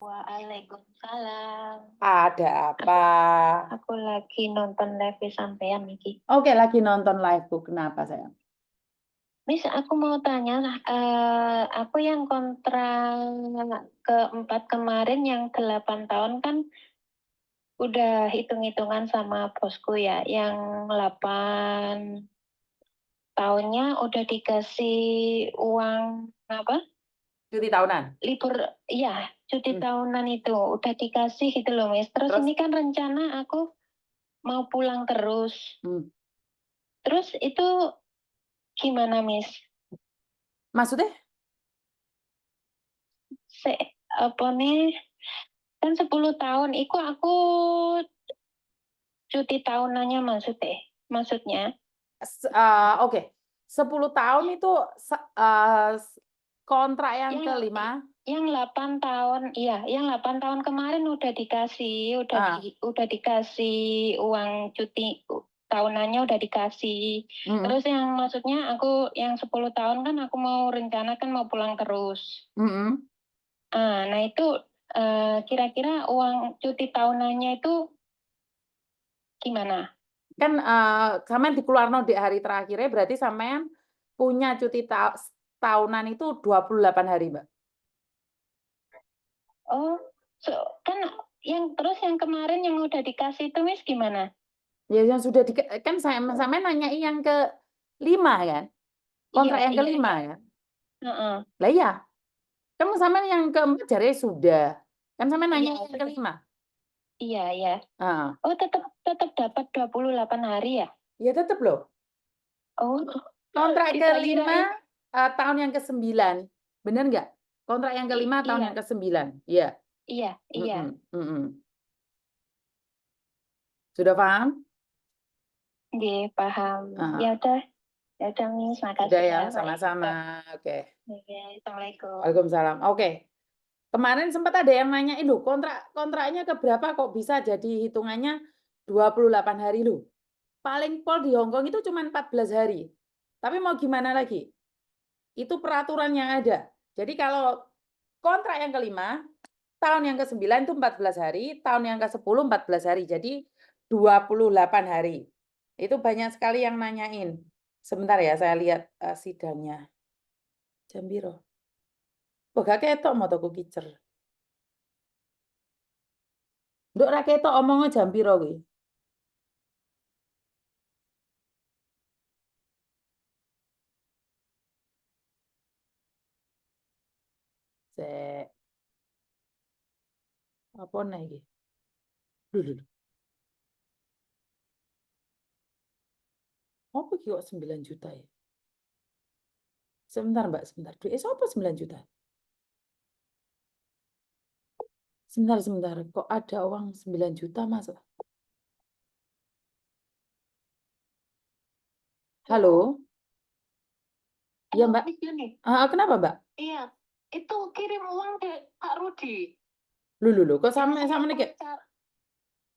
Waalaikumsalam. Ada apa? Aku lagi nonton live sampean Niki. Oke, lagi nonton live-ku. Kenapa, sayang? Miss, aku mau tanya, aku yang kontrak keempat kemarin yang 8 tahun kan udah hitung-hitungan sama bosku ya. Yang 8 tahunnya udah dikasih uang apa? Cuti tahunan. Libur, ya, cuti tahunan itu udah dikasih gitu loh, Miss. Terus Terus? ini kan rencana aku mau pulang terus. Terus itu gimana, Miss? Maksudnya? Apa nih? Kan 10 tahun, itu aku cuti tahunannya maksudnya. Oke. 10 tahun itu kontrak yang kelima. Yang 8 tahun, iya, yang 8 tahun kemarin udah dikasih, udah dikasih uang cuti tahunannya udah dikasih. Terus yang maksudnya aku yang 10 tahun kan aku mau rencana kan mau pulang terus. Nah itu kira-kira uang cuti tahunannya itu gimana? Kan sampean dikeluarno di hari terakhirnya berarti sampean punya cuti tahunan itu 28 hari, Mbak. Oh, kan yang kemarin yang udah dikasih itu, Miss, gimana? Ya yang sudah kan sampean nanya yang ke-5 kan? Kontrak yang kelima kan? Lah iya. Kamu sampean yang keempat jari sudah. Kan sampean nanya yang kelima. Iya. Oh, tetap dapat 28 hari ya? Ya tetap loh. Oh, kontrak kelima tahun yang ke-9. Benar nggak? Kontrak yang kelima tahun yang ke-9. Iya. Iya. Sudah paham? Iya, paham. Ya udah, Miss, makasih. Sudah ya, sama-sama. Oke. Assalamualaikum. Waalaikumsalam. Oke. Kemarin sempat ada yang nanyain loh, kontraknya keberapa kok bisa jadi hitungannya 28 hari loh. Paling pol di Hong Kong itu cuma 14 hari. Tapi mau gimana lagi? Itu peraturan yang ada. Jadi kalau kontrak yang kelima, tahun yang ke-9 itu 14 hari, tahun yang ke-10 14 hari. Jadi 28 hari. Itu banyak sekali yang nanyain. Sebentar ya, saya lihat sidangnya. Jam piro? Oh, gak ketok mau toko kicer. Nduk ra ketok omongnya jam piro kuwi? Sek. Apa nih iki? Lho. Apa iki kok 9 juta ya? Sebentar, Mbak, sebentar. Duit apa 9 juta? Sebentar. Kok ada uang 9 juta, Mas? Halo? Iya, Mbak. Kenapa, Mbak? Iya, itu kirim uang ke Pak Rudi. Lho, kok sama nih kayak.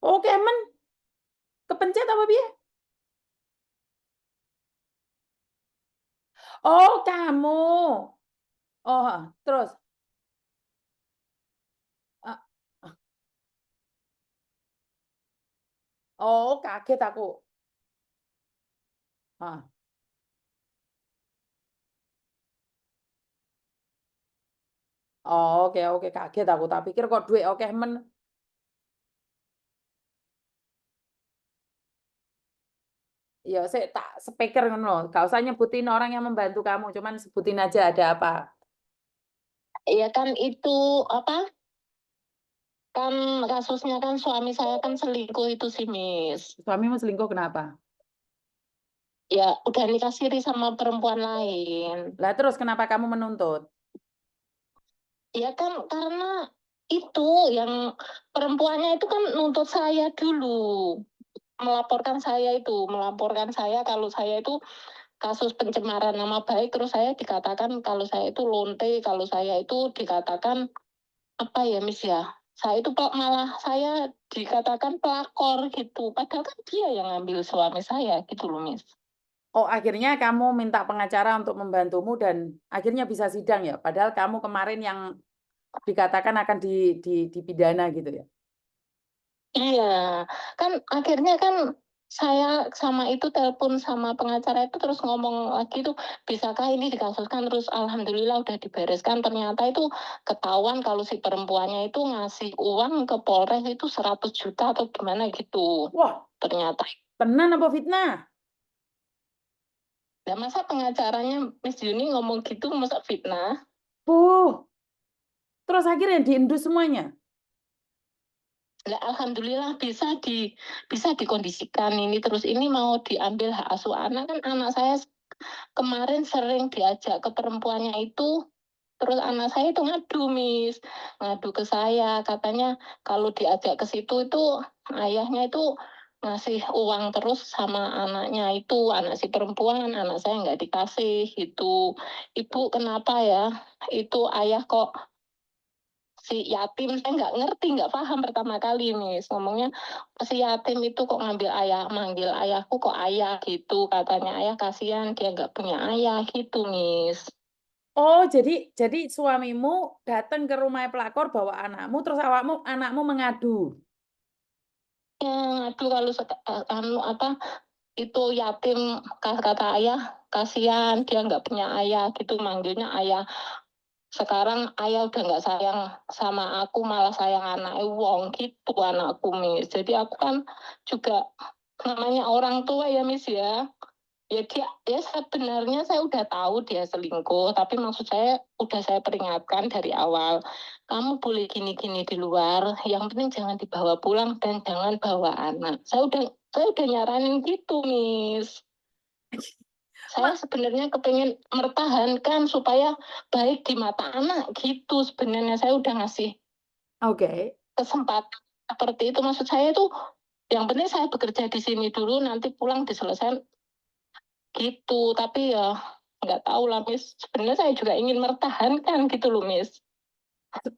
Oh, kemen. Kepencet apa piye? Oh, kamu. Oh, terus. Oh, kaget aku. Oh, oke, kaget aku. Tak pikir kok duit oke men. Ya, saya tak speaker ngono. Gak usah nyebutin orang yang membantu kamu, cuman sebutin aja ada apa. Iya kan itu apa? Kan kasusnya kan suami saya kan selingkuh itu sih, Miss. Suamimu selingkuh kenapa? Ya udah nikah siri sama perempuan lain. Lah terus kenapa kamu menuntut? Ya kan karena itu yang perempuannya itu kan nuntut saya dulu. Melaporkan saya kalau saya itu kasus pencemaran nama baik, terus saya dikatakan kalau saya itu lonte, kalau saya itu dikatakan apa ya, Miss ya? Saya itu malah saya dikatakan pelakor gitu. Padahal kan dia yang ngambil suami saya gitu loh, Miss. Oh, akhirnya kamu minta pengacara untuk membantumu dan akhirnya bisa sidang ya? Padahal kamu kemarin yang dikatakan akan dipidana gitu ya? Iya, kan akhirnya kan saya sama itu telepon sama pengacara itu terus ngomong lagi tuh, "Bisakah ini dikasuskan?" Terus alhamdulillah udah dibereskan. Ternyata itu ketahuan kalau si perempuannya itu ngasih uang ke Polres itu 100 juta atau gimana gitu, Wah, ternyata. tenan apa fitnah? Nah, masa pengacaranya Miss Yuni ngomong gitu, masa fitnah? Terus akhirnya diendus semuanya? Lah, alhamdulillah bisa dikondisikan ini, terus ini mau diambil hak asuh anak, kan anak saya kemarin sering diajak ke perempuannya itu, terus anak saya itu ngadu, Miss. Ngadu ke saya, katanya kalau diajak ke situ itu ayahnya itu ngasih uang terus sama anaknya itu, anak si perempuan, anak saya nggak dikasih gitu. Ibu kenapa ya? Itu ayah kok si yatim, saya nggak ngerti, nggak paham pertama kali Miss. Ngomongnya si yatim itu kok ngambil ayah, manggil ayahku kok ayah gitu. Katanya ayah kasihan dia nggak punya ayah gitu Miss. Oh, jadi suamimu datang ke rumah pelakor bawa anakmu, terus anakmu mengadu. Ya, ngadu kalau anu apa itu yatim, kata ayah kasihan dia nggak punya ayah gitu, manggilnya ayah. Sekarang ayah udah nggak sayang sama aku, malah sayang anak wong gitu anakku Miss. Jadi aku kan juga namanya orang tua ya Miss ya. Ya dia, ya sebenarnya saya udah tahu dia selingkuh, tapi maksud saya udah saya peringatkan dari awal. Kamu boleh gini-gini di luar, yang penting jangan dibawa pulang dan jangan bawa anak. Saya udah nyaranin gitu, Miss. Saya Ma- sebenarnya kepengen mempertahankan supaya baik di mata anak gitu. Sebenarnya saya udah ngasih Oke. kesempatan seperti itu. Maksud saya itu yang penting saya bekerja di sini dulu, nanti pulang diselesaikan gitu. Tapi ya nggak tahu lah Miss. Sebenarnya saya juga ingin mempertahankan gitu loh Miss.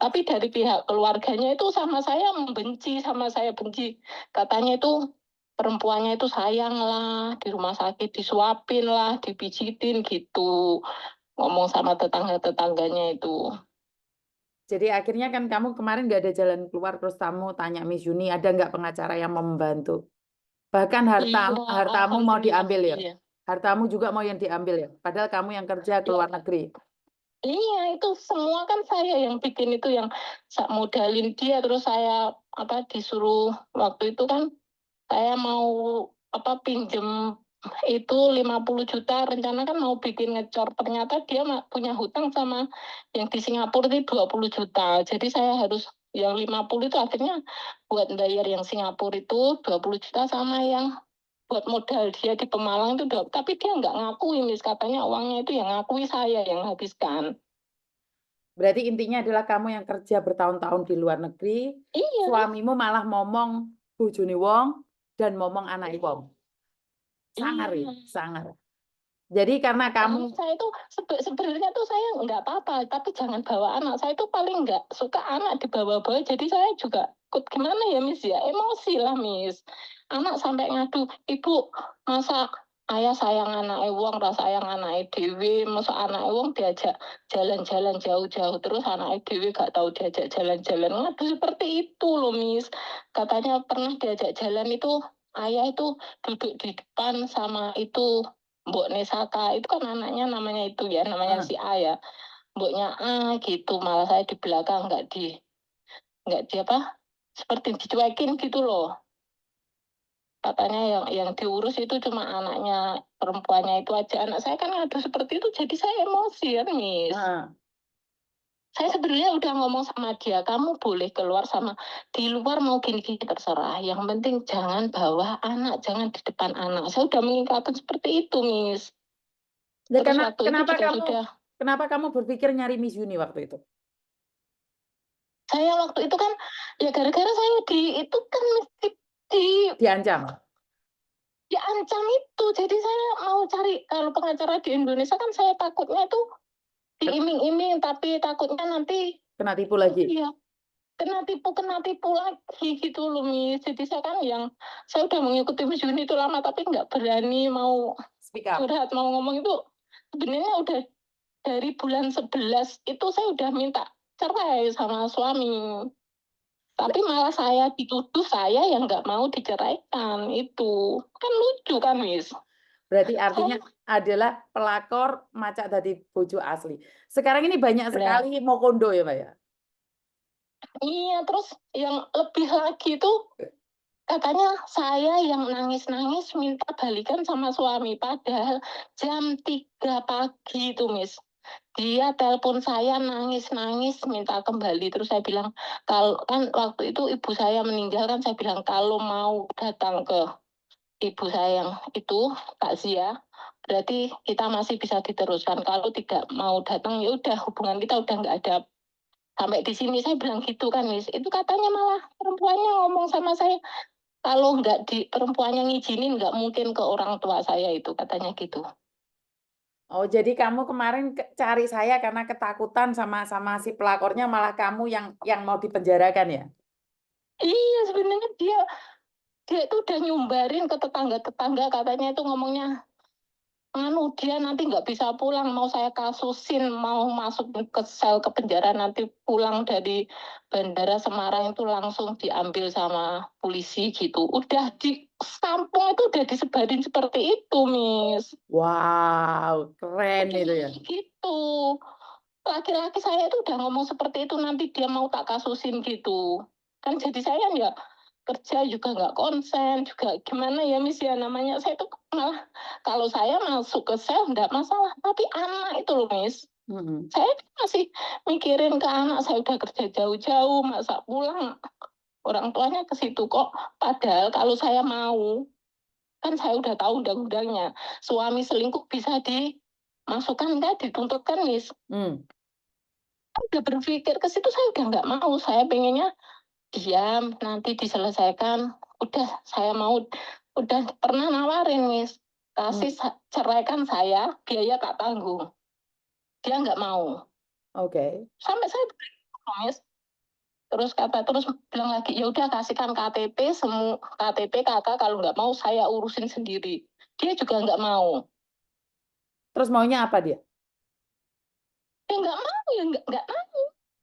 Tapi dari pihak keluarganya itu sama saya membenci, sama saya benci. Katanya itu perempuannya itu sayang lah, di rumah sakit disuapin lah, dipijitin gitu. Ngomong sama tetangga-tetangganya itu. Jadi akhirnya kan kamu kemarin nggak ada jalan keluar, terus kamu tanya Miss Yuni, ada nggak pengacara yang mau membantu? Bahkan Iya, hartamu mau alhamdulillah. diambil ya? Iya. Hartamu juga mau yang diambil ya? Padahal kamu yang kerja ke luar negeri. Iya, itu semua kan saya yang bikin itu, yang modalin dia, terus saya apa disuruh waktu itu kan saya mau apa pinjem itu 50 juta, rencana kan mau bikin ngecor, ternyata dia punya hutang sama yang di Singapura itu 20 juta. Jadi saya harus yang 50 itu akhirnya buat bayar yang Singapura itu 20 juta, sama yang buat modal dia di Pemalang itu tapi dia nggak ngakui Miss, katanya uangnya itu yang ngakui saya yang habiskan. Berarti intinya adalah kamu yang kerja bertahun-tahun di luar negeri, Iya, suamimu malah momong bojone wong dan momong anak wong. Sangar ya, iya. sangar. Jadi karena kamu Saya itu sebenarnya tuh saya nggak apa-apa, tapi jangan bawa anak. Saya tuh paling nggak suka anak dibawa-bawa. Jadi saya juga ikut gimana ya Miss ya, emosi lah Miss. Anak sampai ngadu, ibu masa ayah sayang anak ewang, rasa sayang anak dewi, masa anak ewang diajak jalan-jalan jauh-jauh, terus anak dewi gak tahu diajak jalan-jalan, ngadu seperti itu loh Miss. Katanya pernah diajak jalan itu, ayah itu duduk di depan sama itu Mbok Nesaka itu kan anaknya namanya itu ya, namanya eh, si A ya. Mboknya A gitu, malah saya di belakang nggak di apa, seperti dicuekin gitu loh. Katanya yang diurus itu cuma anaknya perempuannya itu aja. Anak saya kan ngadu seperti itu, jadi saya emosi ya, Miss. eh. Saya sebenarnya udah ngomong sama dia, kamu boleh keluar sama di luar mau gini-gini terserah. Yang penting jangan bawa anak, jangan di depan anak. Saya udah mengingatkan seperti itu, Miss. Ya, Terus waktu itu juga sudah. kenapa kamu berpikir nyari Miss Yuni waktu itu? Saya waktu itu kan ya gara-gara saya di itu kan mesti di Diancam. diancam itu. Jadi saya mau cari kalau pengacara di Indonesia kan saya takutnya itu diiming-iming, tapi takutnya nanti Kena tipu lagi. ya kena tipu lagi gitu loh Miss. Jadi saya kan yang saya udah mengikuti Miss Juni itu lama tapi nggak berani mau Speak up. curhat, mau ngomong itu sebenarnya udah dari bulan 11 itu saya udah minta cerai sama suami. Tapi malah saya dituduh saya yang nggak mau diceraikan. Itu kan lucu kan, Miss? Berarti artinya adalah pelakor macak dari bojo asli. Sekarang ini banyak sekali mau kondo ya, Mbak ya? Iya, terus yang lebih lagi itu katanya saya yang nangis-nangis minta balikan sama suami. Padahal jam 3 pagi itu, Miss. Dia telepon saya nangis-nangis minta kembali. Terus saya bilang, kalau kan waktu itu ibu saya meninggal kan, saya bilang kalau mau datang ke ibu saya yang itu, Kak Zia, berarti kita masih bisa diteruskan. Kalau tidak mau datang, ya udah hubungan kita udah nggak ada. Sampai di sini saya bilang gitu kan, Miss. Itu katanya malah perempuannya ngomong sama saya, kalau nggak di perempuannya ngizinin nggak mungkin ke orang tua saya itu, katanya gitu. Oh, jadi kamu kemarin cari saya karena ketakutan sama si pelakornya, malah kamu yang mau dipenjarakan ya? Iya, sebenarnya dia itu udah nyumbarin ke tetangga-tetangga, katanya itu ngomongnya, anu dia nanti nggak bisa pulang, mau saya kasusin, mau masuk ke sel ke penjara, nanti pulang dari Bandara Semarang itu langsung diambil sama polisi gitu. Udah di kampung itu udah disebarin seperti itu, Miss. Wow, keren itu ya. Gitu. Laki-laki saya itu udah ngomong seperti itu, nanti dia mau tak kasusin gitu. Kan jadi saya ya kerja juga nggak konsen, juga gimana ya, Miss ya, namanya saya tuh malah kalau saya masuk ke sel nggak masalah, tapi anak itu loh, Miss. Saya masih mikirin ke anak, saya udah kerja jauh-jauh, masa pulang orang tuanya ke situ kok. Padahal kalau saya mau, kan saya udah tahu undang-undangnya, suami selingkuh bisa dimasukkan kan, dituntut kan, Miss. Udah berpikir ke situ, saya udah nggak mau, saya pengennya diam, nanti diselesaikan. Udah saya mau, udah pernah nawarin, Miss, kasih ceraikan saya, biaya tak tanggung. Dia nggak mau. Oke. Sampai saya Miss. Terus bilang lagi, ya udah kasihkan KTP, semua KTP kakak, kalau nggak mau saya urusin sendiri. Dia juga nggak mau. Terus maunya apa dia? Ya nggak mau, ya nggak mau.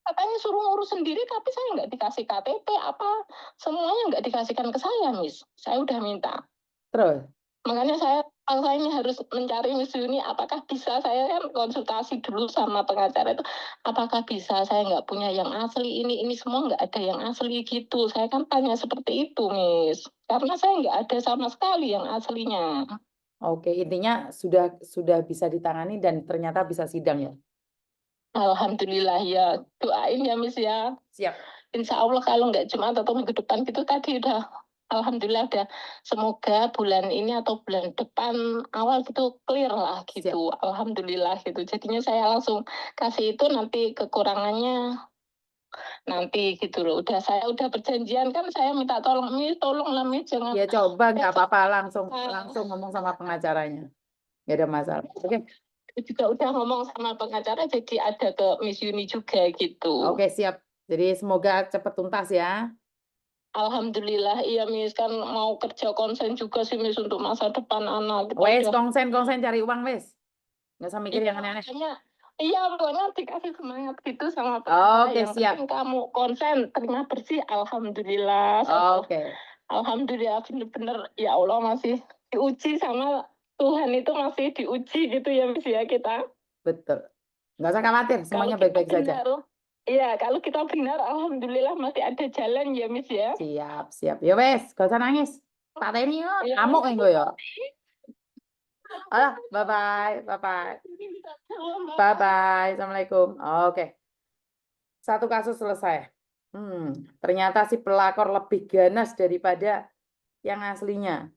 Katanya suruh ngurus sendiri, tapi saya nggak dikasih KTP, apa semuanya nggak dikasihkan ke saya, Miss. Saya udah minta. Terus? Makanya saya ini harus mencari Miss Yuni, apakah bisa, saya kan konsultasi dulu sama pengacara itu, apakah bisa saya nggak punya yang asli, ini semua nggak ada yang asli gitu. Saya kan tanya seperti itu, Miss. Karena saya nggak ada sama sekali yang aslinya. Oke, intinya sudah bisa ditangani dan ternyata bisa sidang ya. Alhamdulillah ya, doain ya, Miss ya. Siap. Insya Allah kalau nggak Jumat atau minggu depan gitu tadi udah, Alhamdulillah udah, semoga bulan ini atau bulan depan awal gitu clear lah gitu. Siap. Alhamdulillah gitu. Jadinya saya langsung kasih itu, nanti kekurangannya nanti gitu loh. Saya udah perjanjian kan, saya minta tolong, tolong lah Mi, jangan Ya coba, nggak apa-apa, langsung Ah. ngomong sama pengacaranya. Nggak ada masalah. Oke. juga udah ngomong sama pengacara, jadi ada ke Miss Yuni juga gitu. Oke, siap. Jadi semoga cepat tuntas ya. Alhamdulillah, iya Miss, kan mau kerja konsen juga sih Miss untuk masa depan anak. Kita Wes, udah, konsen cari uang wes. Nggak usah mikir iya yang aneh-aneh. makanya, iya pokoknya dikasih semangat gitu sama pengacara. Oke, Yang siap. penting kamu konsen, terima bersih, Alhamdulillah. Oke. Alhamdulillah, bener-bener ya Allah masih diuji sama Tuhan, itu masih diuji gitu ya Miss ya kita. Betul. Nggak usah khawatir, Kalau semuanya kita baik-baik saja. benar, iya kalau kita benar, Alhamdulillah masih ada jalan ya Miss ya. Siap, siap. Ya wes, gak usah nangis. Pak Teni yo, Iya, ngamuk enggak ya? Alah, bye-bye, bye-bye. Bye-bye, Assalamualaikum. Oke, satu kasus selesai. Ternyata si pelakor lebih ganas daripada yang aslinya.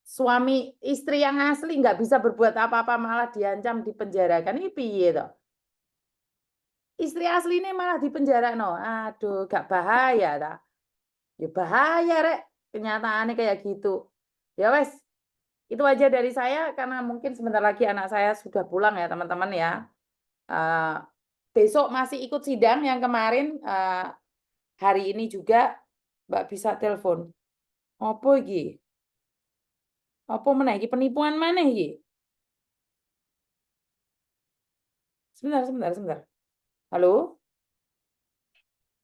Suami istri yang asli nggak bisa berbuat apa-apa, malah diancam dipenjarakan. Ini piye toh? Istri asli ini malah dipenjara no. Aduh, gak bahaya ta? Ya bahaya rek. Kenyataannya kayak gitu. Ya wes, itu aja dari saya karena mungkin sebentar lagi anak saya sudah pulang ya teman-teman ya. Besok masih ikut sidang yang kemarin, hari ini juga Mbak bisa telepon. Apa iki? Apa meneh iki, penipuan mana iki? Sebentar. Halo?